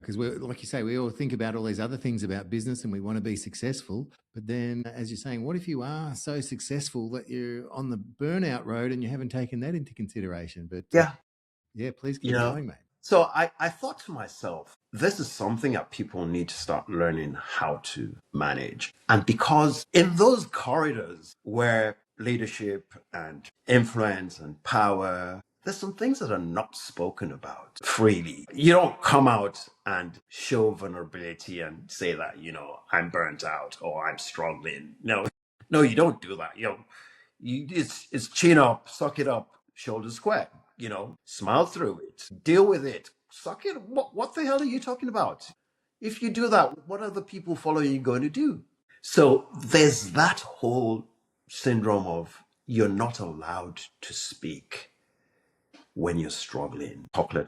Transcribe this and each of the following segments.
Because we're, like you say, we all think about all these other things about business and we want to be successful. But then, as you're saying, what if you are so successful that you're on the burnout road and you haven't taken that into consideration? But Yeah. yeah, please You keep know, going, mate. so I thought to myself, this is something that people need to start learning how to manage. And because in those corridors where leadership and influence and power, there's some things that are not spoken about freely. You don't come out and show vulnerability and say that, I'm burnt out or I'm struggling. No, you don't do that. It's chin up, suck it up, shoulders square. Smile through it, deal with it, suck it. What the hell are you talking about? If you do that, what are the people following you going to do? So there's that whole syndrome of you're not allowed to speak when you're struggling.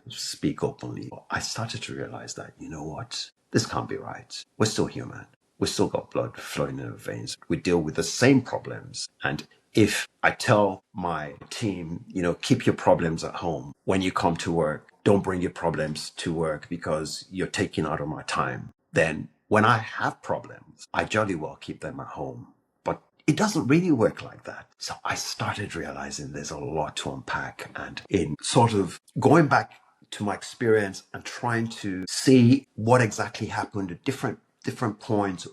Speak openly. I started to realize that, you know what? This can't be right. We're still human. We still got blood flowing in our veins. We deal with the same problems. And if I tell my team, keep your problems at home when you come to work, don't bring your problems to work because you're taking out of my time, then when I have problems, I jolly well keep them at home. But it doesn't really work like that. So I started realizing there's a lot to unpack, and in sort of going back to my experience and trying to see what exactly happened at different points.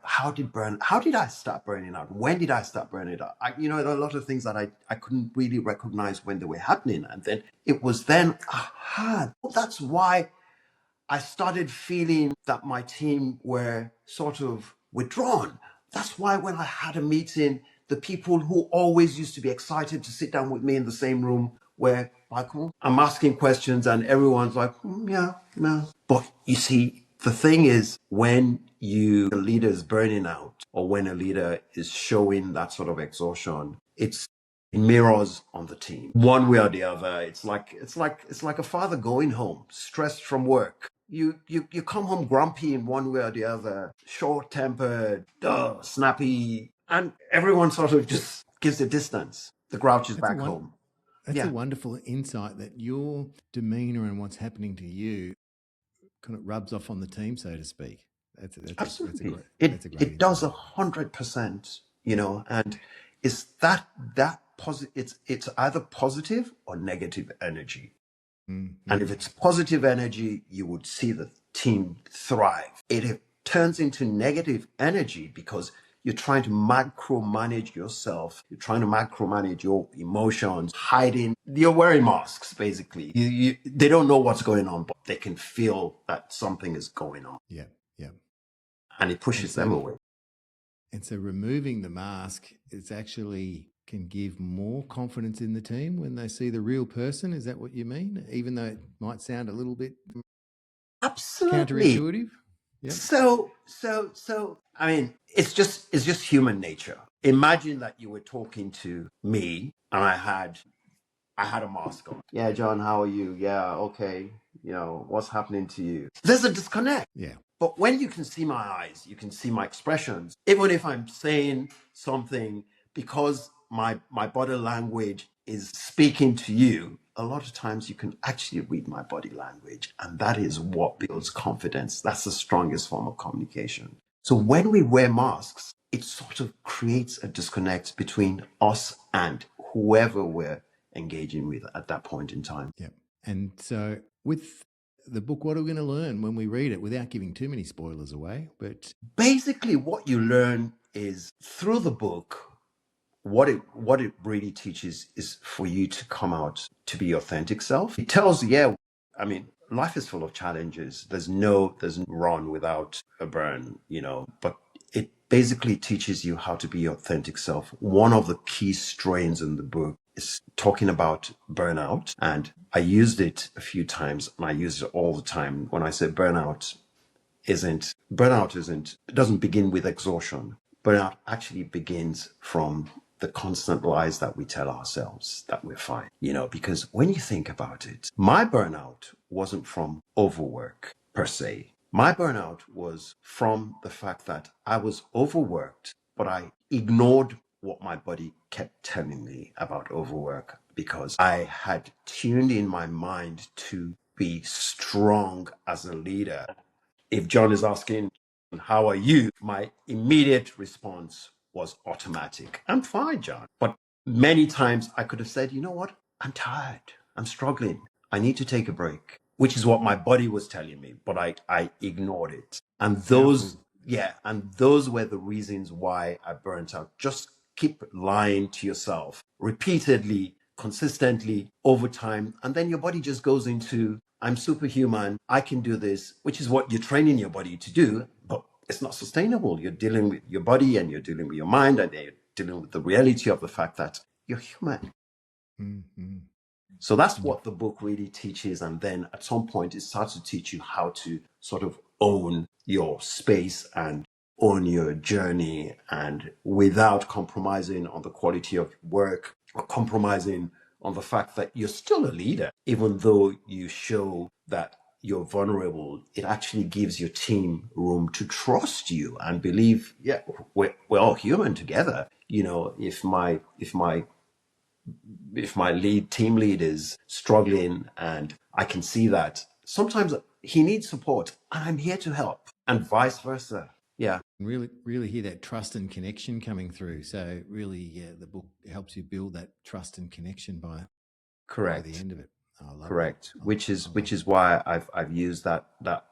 How did I start burning out? When did I start burning out? There are a lot of things that I couldn't really recognize when they were happening. And then it was that's why I started feeling that my team were sort of withdrawn. That's why when I had a meeting, the people who always used to be excited to sit down with me in the same room were like, I'm asking questions and everyone's like, yeah, no. But you see, the thing is, when a leader is burning out or when a leader is showing that sort of exhaustion, it mirrors on the team one way or the other. It's like a father going home stressed from work. You come home grumpy in one way or the other, short-tempered, snappy, and everyone sort of just gives a distance. The grouch is back home. That's a wonderful insight that your demeanor and what's happening to you kind of rubs off on the team, so to speak. Absolutely. That's a great It does insight. 100%, and it's positive. It's either positive or negative energy. Mm-hmm. And if it's positive energy, you would see the team thrive. It turns into negative energy because you're trying to micromanage yourself. You're trying to micromanage your emotions, hiding. You're wearing masks, basically. They don't know what's going on, but they can feel that something is going on. Yeah, yeah. And it pushes them away. And so removing the mask, it's actually can give more confidence in the team when they see the real person. Is that what you mean? Even though it might sound a little bit absolutely counterintuitive. Yeah. So I mean, it's just human nature. Imagine that you were talking to me and I had a mask on. Yeah, John, how are you? Yeah, okay. What's happening to you? There's a disconnect. Yeah. But when you can see my eyes, you can see my expressions, even if I'm saying something, because my body language is speaking to you, a lot of times you can actually read my body language. And that is what builds confidence. That's the strongest form of communication. So when we wear masks, it sort of creates a disconnect between us and whoever we're engaging with at that point in time. Yeah. And so with the book, what are we going to learn when we read it without giving too many spoilers away? But basically what you learn is through the book, what it really teaches is for you to come out to be your authentic self. It tells life is full of challenges. There's no run without a burn, but it basically teaches you how to be your authentic self. One of the key strains in the book is talking about burnout. And I used it a few times and I use it all the time. When I say burnout it doesn't begin with exhaustion. Burnout actually begins from the constant lies that we tell ourselves that we're fine, because when you think about it, my burnout wasn't from overwork per se. My burnout was from the fact that I was overworked, but I ignored what my body kept telling me about overwork because I had tuned in my mind to be strong as a leader. If John is asking, how are you? My immediate response was automatic. I'm fine, John. But many times I could have said, you know what? I'm tired. I'm struggling. I need to take a break, which is what my body was telling me, but I ignored it. And those, and those were the reasons why I burnt out. Just keep lying to yourself repeatedly, consistently over time. And then your body just goes into, I'm superhuman. I can do this, which is what you're training your body to do. But it's not sustainable. You're dealing with your body and you're dealing with your mind and you're dealing with the reality of the fact that you're human. Mm-hmm. So that's what the book really teaches. And then at some point, it starts to teach you how to sort of own your space and own your journey, and without compromising on the quality of work or compromising on the fact that you're still a leader, even though you show that you're vulnerable. It actually gives your team room to trust you and believe, yeah, we're all human together. You know, if my team lead is struggling and I can see that, sometimes he needs support and I'm here to help, and vice versa. Yeah. Really hear that trust and connection coming through. So really, the book helps you build that trust and connection by the end of it. I love Correct. that. Which is why I've used that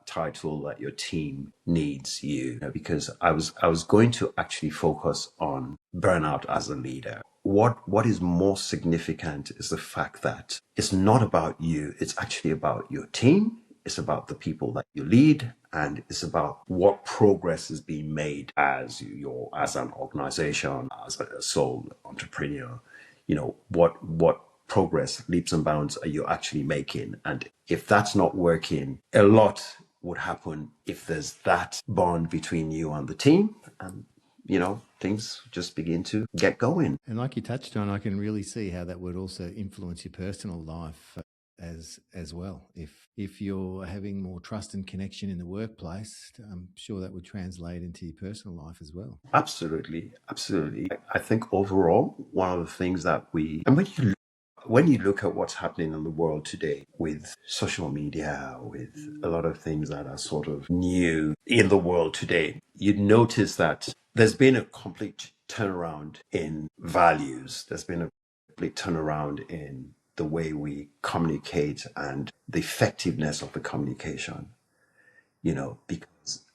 title, that your team needs you, because I was going to actually focus on burnout as a leader. What is more significant is the fact that it's not about you. It's actually about your team. It's about the people that you lead, and it's about what progress is being made as an organization, as a sole entrepreneur. You know, what progress, leaps and bounds are you actually making? And if that's not working, a lot would happen if there's that bond between you and the team, and things just begin to get going. And like you touched on, I can really see how that would also influence your personal life as well. If you're having more trust and connection in the workplace, I'm sure that would translate into your personal life as well. Absolutely. I think overall, one of the things that when you look at what's happening in the world today with social media, with a lot of things that are sort of new in the world today, you'd notice that there's been a complete turnaround in values. There's been a complete turnaround in the way we communicate and the effectiveness of the communication, because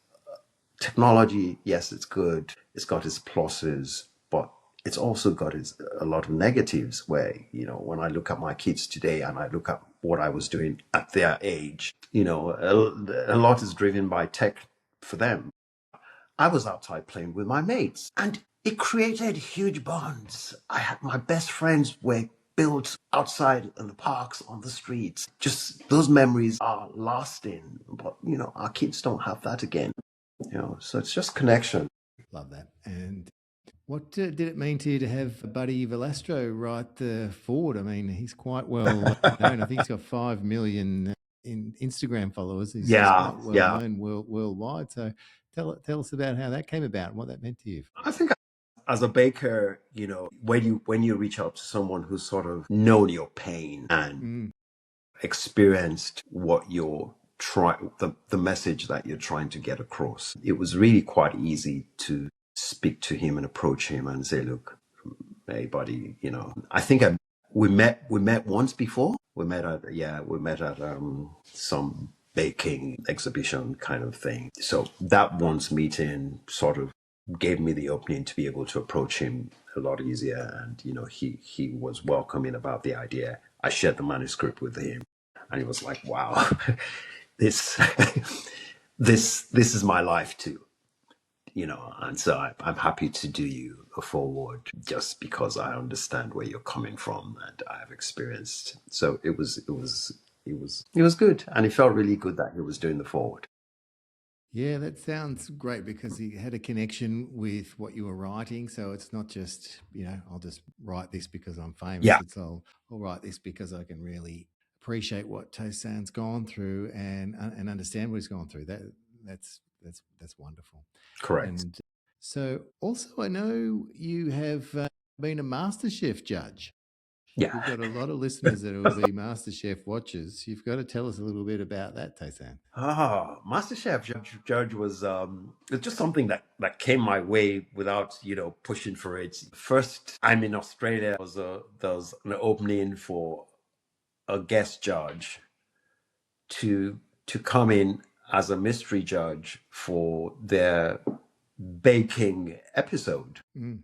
technology, yes, it's good. It's got its pluses, but it's also got a lot of negatives where, when I look at my kids today and I look at what I was doing at their age, a lot is driven by tech for them. I was outside playing with my mates and it created huge bonds. My best friends were built outside in the parks, on the streets. Just those memories are lasting, but our kids don't have that again. So it's just connection. Love that. And what did it mean to you to have Buddy Valastro write the foreword? I mean, he's quite well known. I think he's got 5 million in Instagram followers. He's quite well known worldwide. So tell us about how that came about and what that meant to you. I think as a baker, when you reach out to someone who's sort of known your pain and experienced what you're the message that you're trying to get across, it was really quite easy to speak to him and approach him and say, look, hey buddy, I think we met once before. We met at some baking exhibition kind of thing. So that once meeting sort of gave me the opening to be able to approach him a lot easier. And, he was welcoming about the idea. I shared the manuscript with him and he was like, wow, this is my life too. And so I'm happy to do you a foreword just because I understand where you're coming from and I have experienced. So it was good, and it felt really good that he was doing the foreword. Yeah, that sounds great because he had a connection with what you were writing. So it's not just, I'll just write this because I'm famous. Yeah. It's I'll write this because I can really appreciate what Tosan's gone through and understand what he's gone through. That's wonderful. Correct. And so also I know you have been a MasterChef judge. Yeah. We've got a lot of listeners that will be MasterChef watchers. You've got to tell us a little bit about that, Tosan. MasterChef Judge was it's just something that came my way without pushing for it. First, I'm in Australia. There was an opening for a guest judge to come in as a mystery judge for their baking episode. Mm.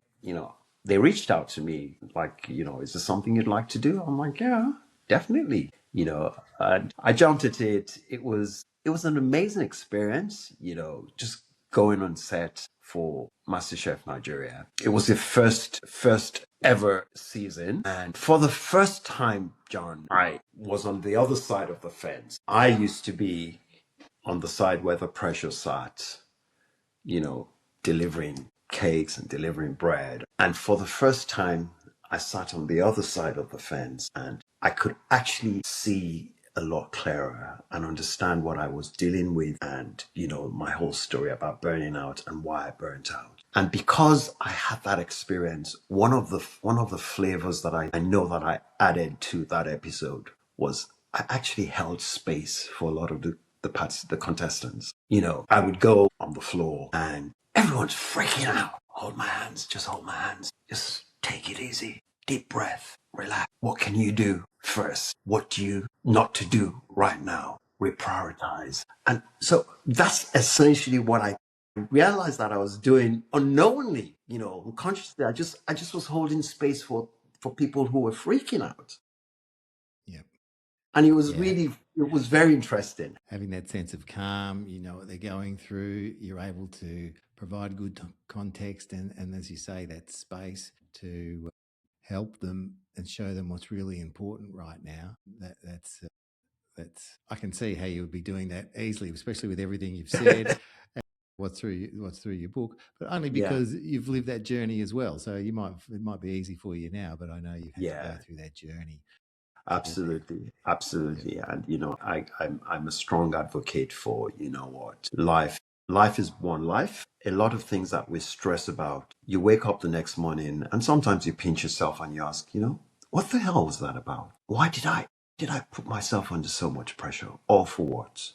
They reached out to me like, is this something you'd like to do? I'm like, yeah, definitely. And I jumped at it. It was an amazing experience, just going on set for MasterChef Nigeria. It was the first ever season. And for the first time, John, I was on the other side of the fence. I used to be on the side where the pressure sat, delivering cakes and delivering bread. And for the first time, I sat on the other side of the fence and I could actually see a lot clearer and understand what I was dealing with and, my whole story about burning out and why I burnt out. And because I had that experience, one of the flavors that I know that I added to that episode was I actually held space for a lot of the contestants. I would go on the floor and everyone's freaking out. Hold my hands, just hold my hands. Just take it easy. Deep breath, relax. What can you do first? What do you not to do right now? Reprioritize. And so that's essentially what I realized that I was doing unknowingly, unconsciously. I just was holding space for people who were freaking out. Yeah. And it was very interesting. Having that sense of calm, you know what they're going through, you're able to provide good context and as you say, that space to help them and show them what's really important right now. That's I can see how you would be doing that easily, especially with everything you've said. What's through your book, but only because you've lived that journey as well. So it might be easy for you now, but I know you've had to go through that journey. Absolutely. And I'm a strong advocate for what life is one life. A lot of things that we stress about. You wake up the next morning, and sometimes you pinch yourself and you ask, what the hell was that about? Why did I put myself under so much pressure? All for what?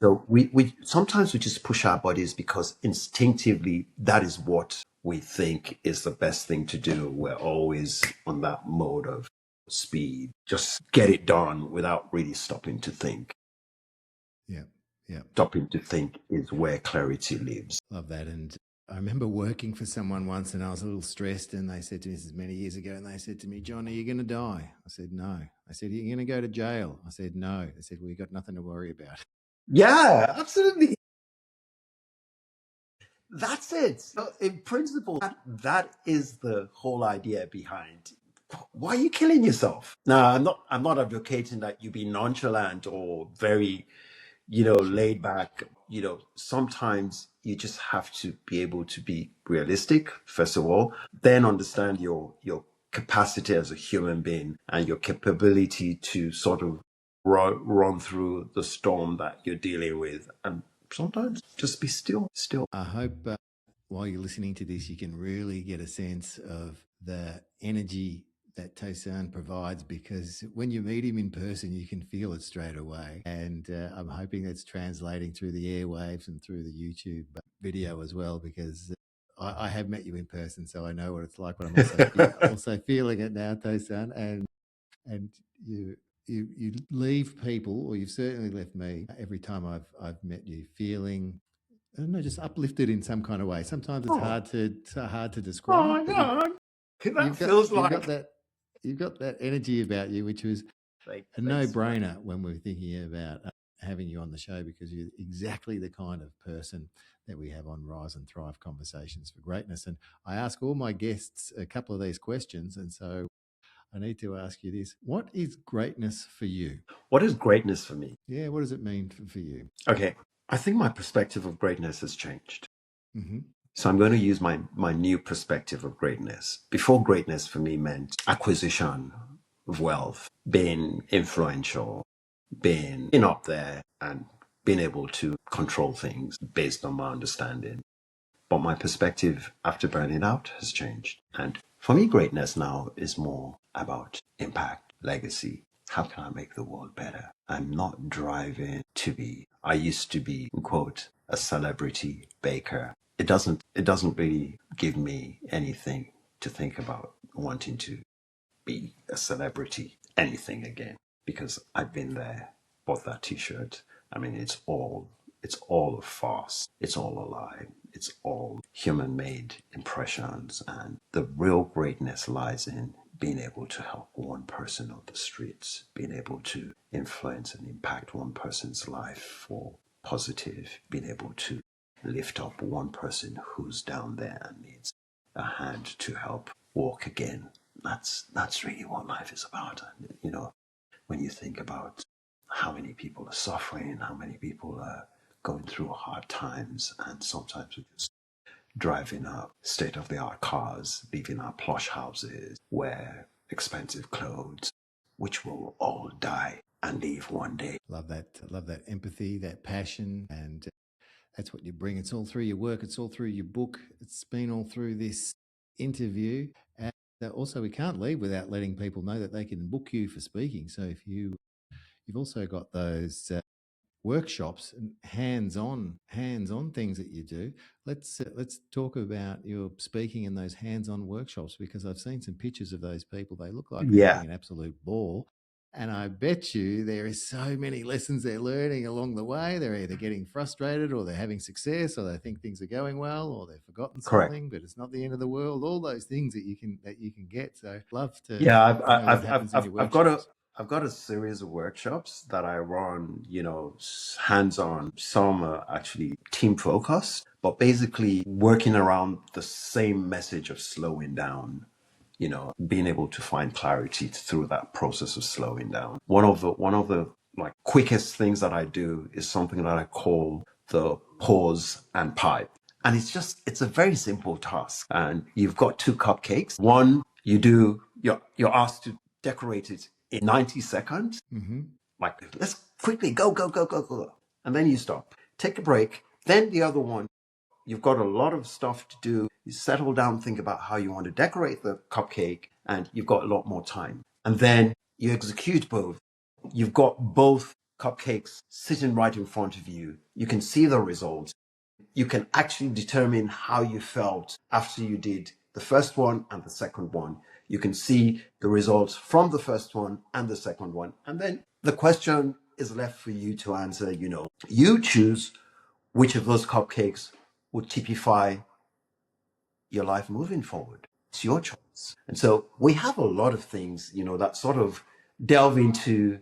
So we sometimes we just push our bodies because instinctively that is what we think is the best thing to do. We're always on that mode of speed, just get it done without really stopping to think. Yeah. Stopping to think is where clarity lives. Love that. And I remember working for someone once and I was a little stressed and they said to me, this is many years ago, and they said to me, John, are you going to die? I said, no. I said, are you going to go to jail? I said, no. They said, well, you've got nothing to worry about. Yeah, absolutely. That's it. So in principle, that is the whole idea behind. Why are you killing yourself? Now, I'm not advocating that you be nonchalant or very, laid back. Sometimes you just have to be able to be realistic, first of all, then understand your capacity as a human being and your capability to sort of run through the storm that you're dealing with. And sometimes just be still. I hope while you're listening to this, you can really get a sense of the energy that Tosan provides, because when you meet him in person, you can feel it straight away. And I'm hoping that's translating through the airwaves and through the YouTube video as well, because I have met you in person, so I know what it's like, but I'm also feeling it now, Tosan. And you leave people, or you've certainly left me every time I've met you, feeling, I don't know, just uplifted in some kind of way. Sometimes it's hard to describe. Oh, God. You've got that energy about you, which was a no-brainer when we were thinking about having you on the show, because you're exactly the kind of person that we have on Rise and Thrive Conversations for Greatness. And I ask all my guests a couple of these questions, and so I need to ask you this. What is greatness for you? What is greatness for me? Yeah, what does it mean for you? Okay. I think my perspective of greatness has changed. Mm-hmm. So I'm going to use my new perspective of greatness. Before, greatness for me meant acquisition of wealth, being influential, being up there and being able to control things based on my understanding. But my perspective after burning out has changed. And for me, greatness now is more about impact, legacy. How can I make the world better? I'm not driving to be. I used to be, quote, a celebrity baker. It doesn't really give me anything to think about wanting to be a celebrity, anything again, because I've been there, bought that t-shirt. I mean, it's all a farce. It's all a lie. It's all human-made impressions. And the real greatness lies in being able to help one person on the streets, being able to influence and impact one person's life for positive, being able to lift up one person who's down there and needs a hand to help walk again. That's really what life is about. And, when you think about how many people are suffering, how many people are going through hard times, and sometimes we're just driving our state-of-the-art cars, living our plush houses, wear expensive clothes, which will all die and leave one day. Love that empathy, that passion, and that's what you bring. It's all through your work. It's all through your book. It's been all through this interview. And also, we can't leave without letting people know that they can book you for speaking. So if you've also got those workshops and hands-on things that you do. Let's talk about your speaking in those hands-on workshops, because I've seen some pictures of those people. They look like they're having an absolute ball. And I bet you there is so many lessons they're learning along the way. They're either getting frustrated, or they're having success, or they think things are going well, or they've forgotten Correct. something, but it's not the end of the world. All those things that you can get. So love to Yeah, know what happens in your workshops. I've got a series of workshops that I run, hands-on. Some are actually team focused, but basically working around the same message of slowing down, being able to find clarity through that process of slowing down. One of the like quickest things that I do is something that I call the pause and pipe. And it's a very simple task. And you've got two cupcakes. One, you're asked to decorate it in 90 seconds. Mm-hmm. Like, let's quickly go, go, go, go, go. And then you stop. Take a break. Then the other one, you've got a lot of stuff to do. You settle down, think about how you want to decorate the cupcake, and you've got a lot more time. And then you execute both. You've got both cupcakes sitting right in front of you. You can see the results. You can actually determine how you felt after you did the first one and the second one. You can see the results from the first one and the second one. And then the question is left for you to answer. You choose which of those cupcakes would typify your life moving forward. It's your choice. And so we have a lot of things, that sort of delve into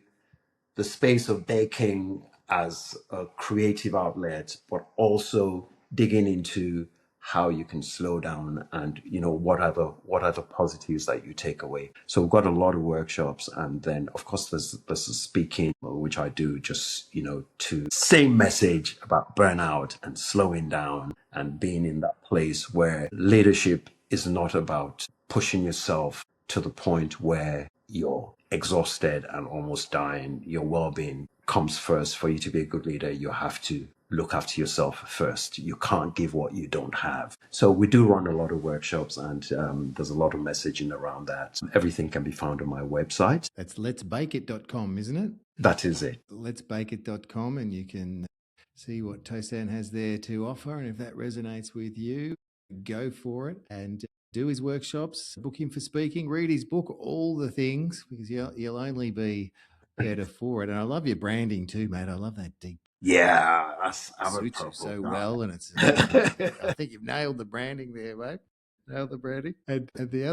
the space of baking as a creative outlet, but also digging into how you can slow down and, what are the positives that you take away. So we've got a lot of workshops. And then, of course, there's the speaking, which I do just, to same message about burnout and slowing down and being in that place where leadership is not about pushing yourself to the point where you're exhausted and almost dying. Your well-being comes first. For you to be a good leader, you have to look after yourself first. You can't give what you don't have. So we do run a lot of workshops, and there's a lot of messaging around that. Everything can be found on my website. That's letsbakeit.com, isn't it? That is it. Letsbakeit.com, and you can see what Tosan has there to offer. And if that resonates with you, go for it and do his workshops, book him for speaking, read his book, all the things, because you'll only be better for it. And I love your branding too, mate. I love that deep. Yeah, I'm suits a you so guy. well, and I think you've nailed the branding there, mate. Nailed the branding. And the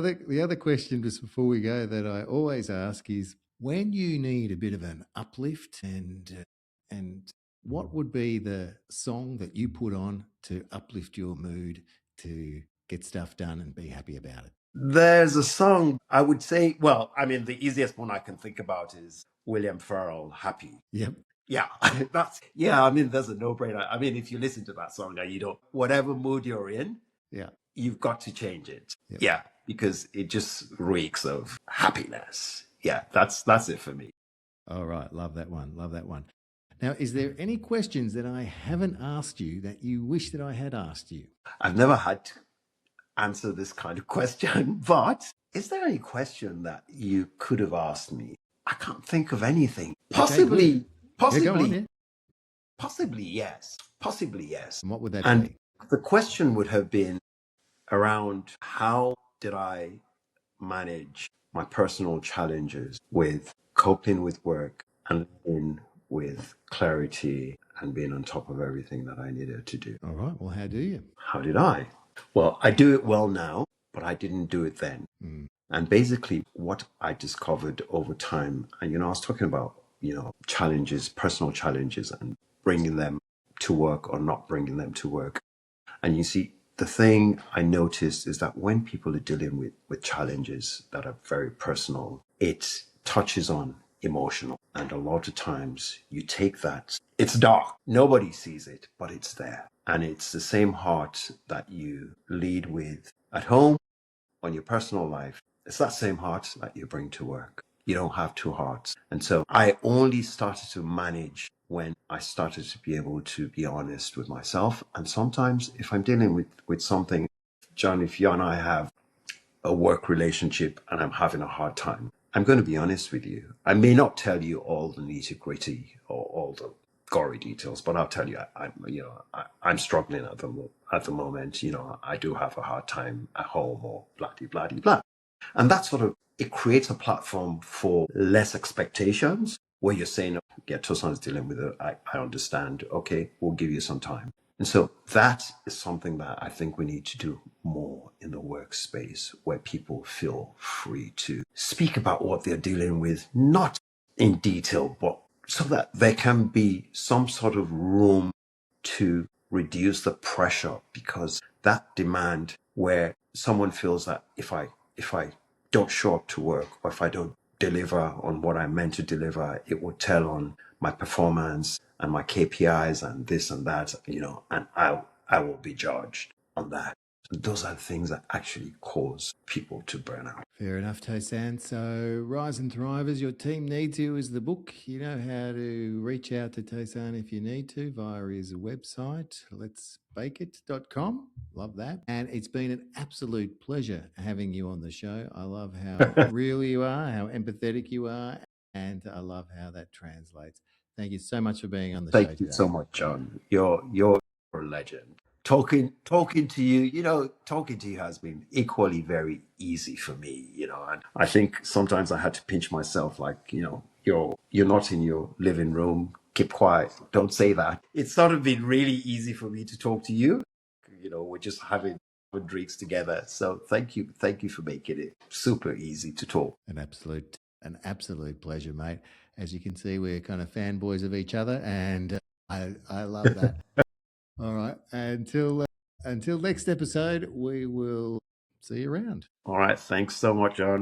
other question, just before we go, that I always ask is, when you need a bit of an uplift, and what would be the song that you put on to uplift your mood, to get stuff done and be happy about it? There's a song I would say, the easiest one I can think about is William Farrell, Happy. Yep. Yeah, there's a no-brainer. If you listen to that song and whatever mood you're in, Yeah. you've got to change it. Yep. Yeah, because it just reeks of happiness. Yeah, that's it for me. All right. Love that one. Love that one. Now, is there any questions that I haven't asked you that you wish that I had asked you? I've never had to answer this kind of question, but is there any question that you could have asked me? I can't think of anything. Possibly, Yeah, go on, yeah. possibly yes. Possibly yes. And what would that And be? the question would have been around how did I manage my personal challenges with coping with work and living with clarity and being on top of everything that I needed to do. All right. Well, how do you? How did I? Well, I do it well now, but I didn't do it then. And basically, what I discovered over time, and I was talking about, challenges, personal challenges, and bringing them to work or not bringing them to work. And you see, the thing I noticed is that when people are dealing with challenges that are very personal, it touches on emotional. And a lot of times you take that, it's dark. Nobody sees it, but it's there. And it's the same heart that you lead with at home, on your personal life. It's that same heart that you bring to work. You don't have two hearts. And so I only started to manage when I started to be able to be honest with myself. And sometimes if I'm dealing with something, John, if you and I have a work relationship and I'm having a hard time, I'm going to be honest with you. I may not tell you all the nitty gritty or all the gory details, but I'll tell you, I'm struggling at the moment. I do have a hard time at home, or blah blah blah blah, and that sort of, it creates a platform for less expectations, where you're saying, yeah, Tosan's dealing with it. I understand. Okay, we'll give you some time. And so that is something that I think we need to do more in the workspace, where people feel free to speak about what they're dealing with, not in detail, but so that there can be some sort of room to reduce the pressure, because that demand where someone feels that if I don't show up to work, or if I don't deliver on what I'm meant to deliver, it will tell on my performance and my KPIs and this and that, and I will be judged on that. Those are the things that actually cause people to burn out. Fair enough, Tosan. So, Rise and Thrivers, your team needs you is the book. You know how to reach out to Tosan if you need to via his website, letsbakeit.com. Love that. And it's been an absolute pleasure having you on the show. I love how real you are, how empathetic you are, and I love how that translates. Thank you so much for being on the show today. Thank you so much, John. You're a legend. Talking to you, talking to you has been equally very easy for me, and I think sometimes I had to pinch myself, like, you're not in your living room, keep quiet, don't say that. It's sort of been really easy for me to talk to you. We're just having drinks together. So thank you for making it super easy to talk. An absolute pleasure, mate. As you can see, we're kind of fanboys of each other, and I love that. All right. Until next episode, we will see you around. All right. Thanks so much, John.